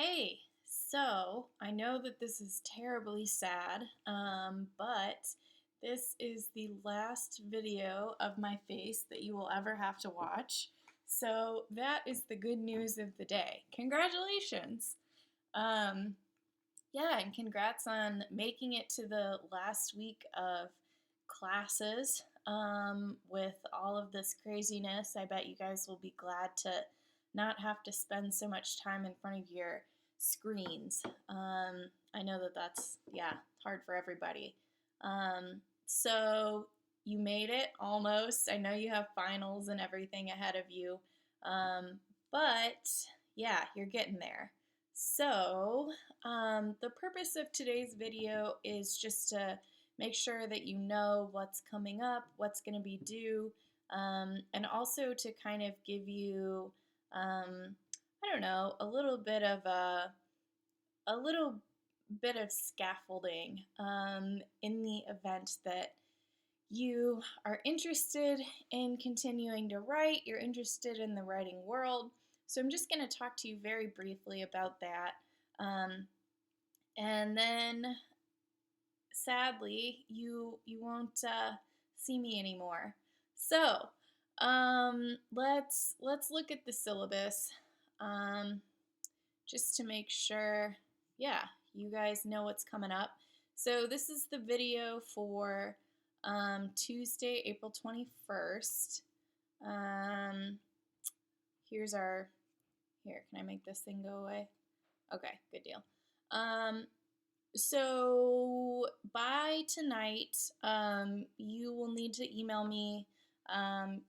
Hey, so I know that this is terribly sad, but this is the last video of my face that you will ever have to watch. So that is the good news of the day. Congratulations! Um, yeah, and congrats on making it to the last week of classes. With all of this craziness, I bet you guys will be glad to not have to spend so much time in front of your screens. I know that that's, yeah, hard for everybody. So you made it almost. I know you have finals and everything ahead of you. Um, but yeah, you're getting there. So, the purpose of today's video is just to make sure that you know what's coming up, what's going to be due, and also to kind of give you, I don't know, a little bit of scaffolding in the event that you are interested in continuing to write, you're interested in the writing world. So I'm just going to talk to you very briefly about that. Um, and then sadly, you won't see me anymore. So let's look at the syllabus um, just to make sure, yeah, you guys know what's coming up. So this is the video for Tuesday, April 21st. Um, here's our, here, can I make this thing go away? Okay, good deal. Um, so by tonight, you will need to email me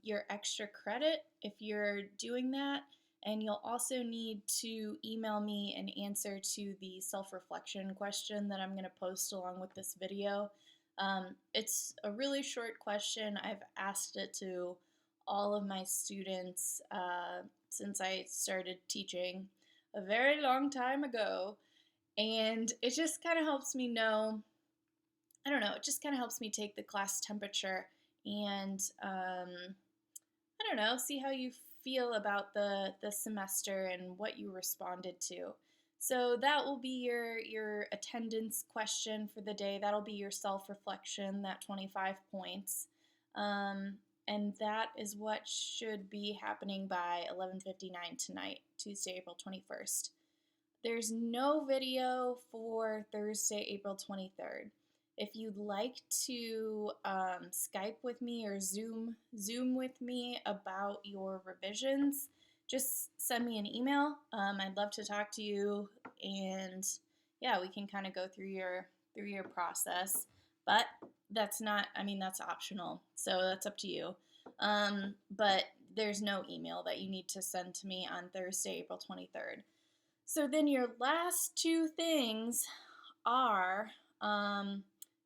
your extra credit if you're doing that. And you'll also need to email me an answer to the self-reflection question that I'm going to post along with this video. It's a really short question. I've asked it to all of my students since I started teaching a very long time ago. And it just kind of helps me know, I don't know, it just kind of helps me take the class temperature and, I don't know, see how you feel about the semester and what you responded to. So that will be your attendance question for the day. That'll be your self-reflection, that 25 points. Um, and that is what should be happening by 11:59 tonight, Tuesday, April 21st. There's no video for Thursday, April 23rd. If you'd like to Skype with me or Zoom with me about your revisions, just send me an email. I'd love to talk to you, and yeah, we can kind of go through your process. But that's not, I mean, that's optional, so that's up to you. But there's no email that you need to send to me on Thursday, April 23rd. So then your last two things are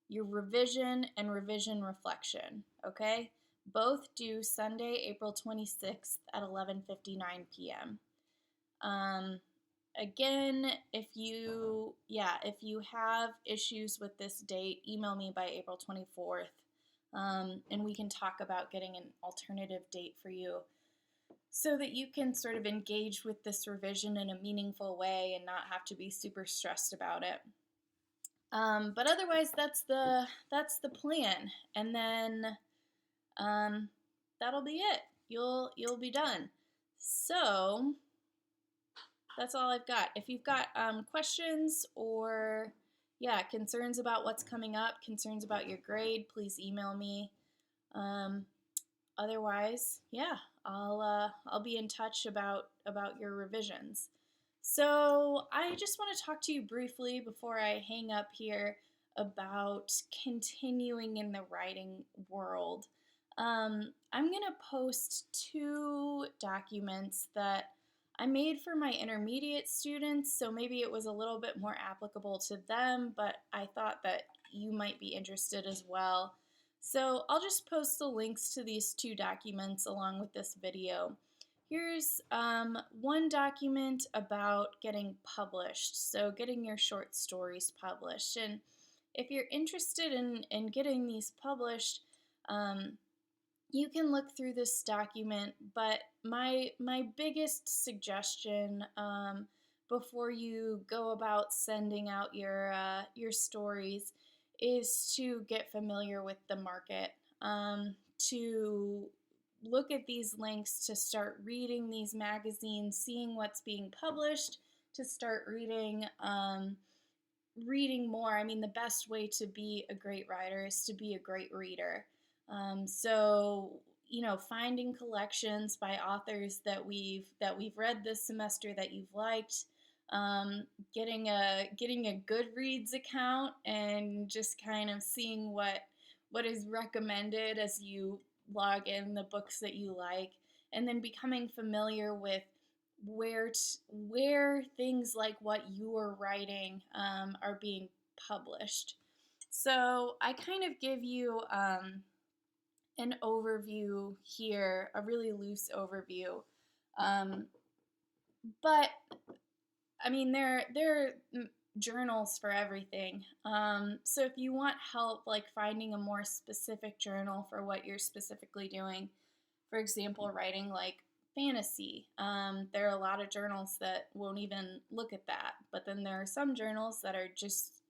your revision and revision reflection, okay? Both due Sunday, April 26th at 11:59 p.m. Again, if you have issues with this date, email me by April 24th, and we can talk about getting an alternative date for you so that you can sort of engage with this revision in a meaningful way and not have to be super stressed about it. But otherwise, that's the plan, and then that'll be it. You'll be done. So that's all I've got. If you've got questions or yeah concerns about what's coming up, concerns about your grade, please email me. Um, Otherwise, yeah, I'll be in touch about your revisions. So I just want to talk to you briefly before I hang up here about continuing in the writing world. I'm gonna post two documents that I made for my intermediate students, so maybe it was a little bit more applicable to them, but I thought that you might be interested as well. So I'll just post the links to these two documents along with this video. Here's one document about getting published, so getting your short stories published. And if you're interested in getting these published, you can look through this document, but my biggest suggestion before you go about sending out your stories is to get familiar with the market, to look at these links, to start reading these magazines, seeing what's being published, to start reading more. I mean, the best way to be a great writer is to be a great reader. So, finding collections by authors that we've read this semester that you've liked, getting a Goodreads account and just kind of seeing what is recommended as you log in the books that you like, and then becoming familiar with where things like what you're writing are being published. So I kind of give you an overview here, a really loose overview. But I mean, there are journals for everything. So if you want help, like finding a more specific journal for what you're specifically doing, for example, writing like fantasy, there are a lot of journals that won't even look at that. But then there are some journals that are just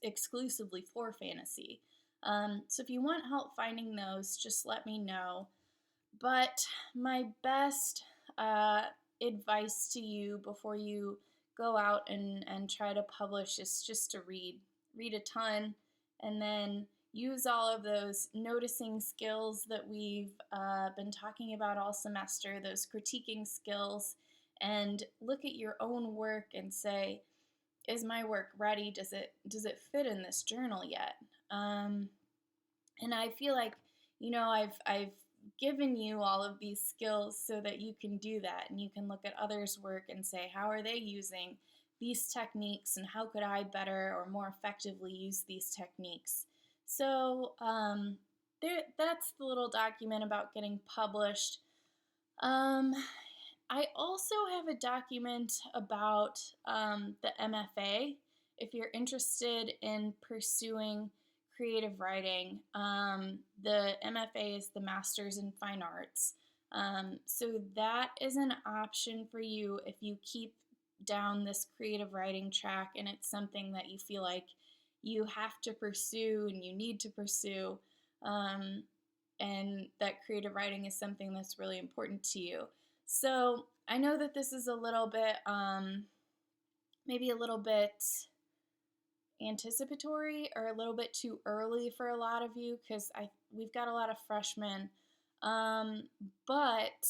exclusively for fantasy. So if you want help finding those, just let me know. But my best advice to you before you go out and try to publish is just to read a ton, and then use all of those noticing skills that we've been talking about all semester, those critiquing skills, and look at your own work and say, is my work ready? Does it fit in this journal yet? And I feel like, I've given you all of these skills so that you can do that, and you can look at others' work and say, how are they using these techniques, and how could I better or more effectively use these techniques? So that's the little document about getting published. I also have a document about the MFA. If you're interested in pursuing creative writing, the MFA is the Master's in Fine Arts. So that is an option for you if you keep down this creative writing track and it's something that you feel like you have to pursue and you need to pursue, and that creative writing is something that's really important to you. So I know that this is a little bit, maybe a little bit anticipatory or a little bit too early for a lot of you because we've got a lot of freshmen, but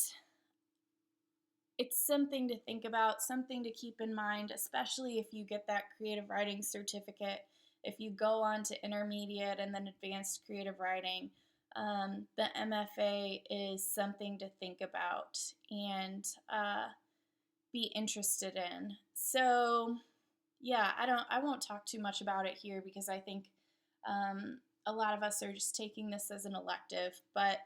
it's something to think about, something to keep in mind, especially if you get that creative writing certificate, if you go on to intermediate and then advanced creative writing. The MFA is something to think about and be interested in. So yeah, I won't talk too much about it here because I think a lot of us are just taking this as an elective, but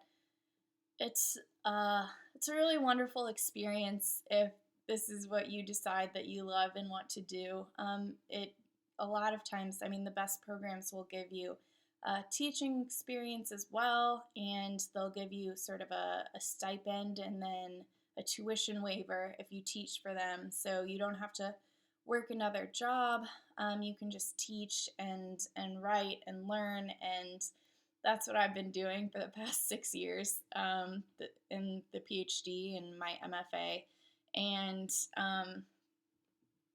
it's a really wonderful experience if this is what you decide that you love and want to do. A lot of times, I mean, the best programs will give you teaching experience as well, and they'll give you sort of a stipend and then a tuition waiver if you teach for them, so you don't have to work another job. You can just teach and write and learn, and that's what I've been doing for the past 6 years in the PhD and my MFA. And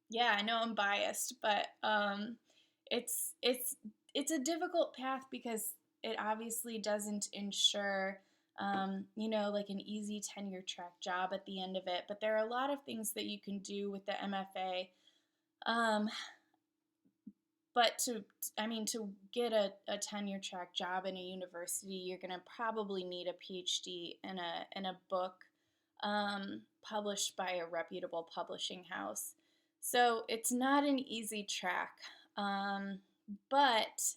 yeah, I know I'm biased, but it's a difficult path because it obviously doesn't ensure like an easy tenure track job at the end of it. But there are a lot of things that you can do with the MFA. But to get a tenure track job in a university, you're going to probably need a PhD in a book published by a reputable publishing house. So it's not an easy track, but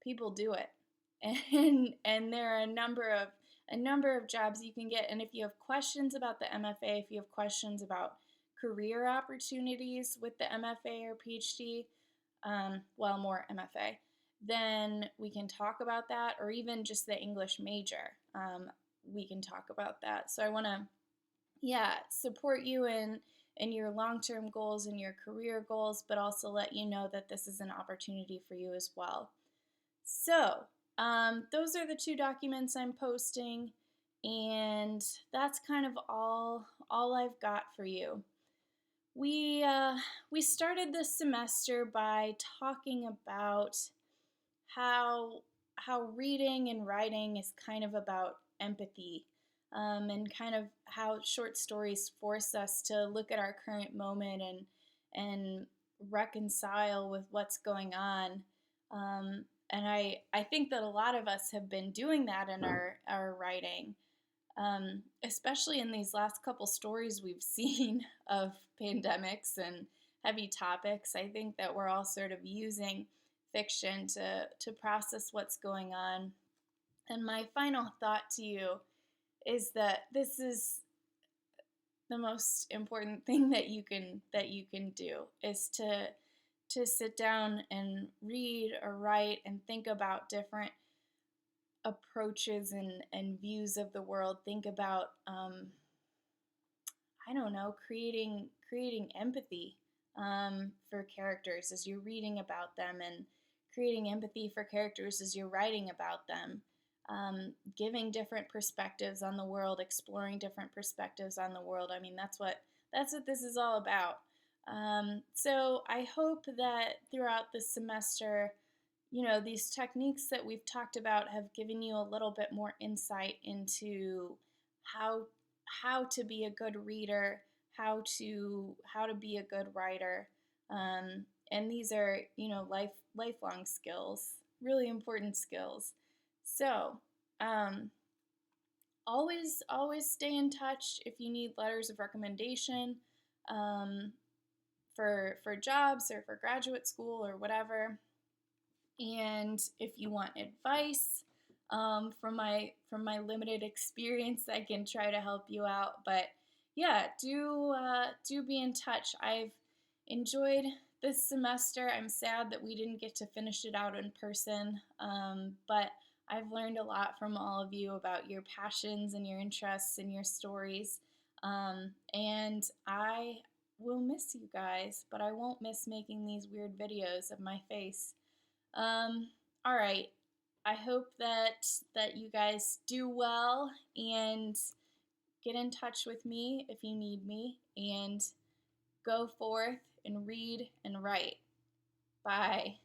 people do it, and there are a number of jobs you can get. And if you have questions about the MFA, if you have questions about career opportunities with the MFA or PhD, more MFA, then we can talk about that, or even just the English major. We can talk about that. So I want to, support you in your long-term goals and your career goals, but also let you know that this is an opportunity for you as well. So those are the 2 documents I'm posting, and that's kind of all I've got for you. We started this semester by talking about how reading and writing is kind of about empathy, and kind of how short stories force us to look at our current moment and reconcile with what's going on. And I think that a lot of us have been doing that in our writing, especially in these last couple stories we've seen of pandemics and heavy topics. I think that we're all sort of using fiction to process what's going on. And my final thought to you is that this is the most important thing that you can do, is to sit down and read or write and think about different approaches and views of the world. Think about I don't know, creating empathy for characters as you're reading about them, and creating empathy for characters as you're writing about them. Giving different perspectives on the world, exploring different perspectives on the world. I mean, that's what this is all about. So I hope that throughout this semester, these techniques that we've talked about have given you a little bit more insight into how to be a good reader, how to be a good writer. And these are, lifelong skills, really important skills. So, always stay in touch if you need letters of recommendation, for jobs or for graduate school or whatever. And if you want advice, from my limited experience, I can try to help you out. But yeah, do be in touch. I've enjoyed this semester. I'm sad that we didn't get to finish it out in person, but I've learned a lot from all of you about your passions and your interests and your stories. And I will miss you guys, but I won't miss making these weird videos of my face. All right. I hope that you guys do well, and get in touch with me if you need me, and go forth and read and write. Bye.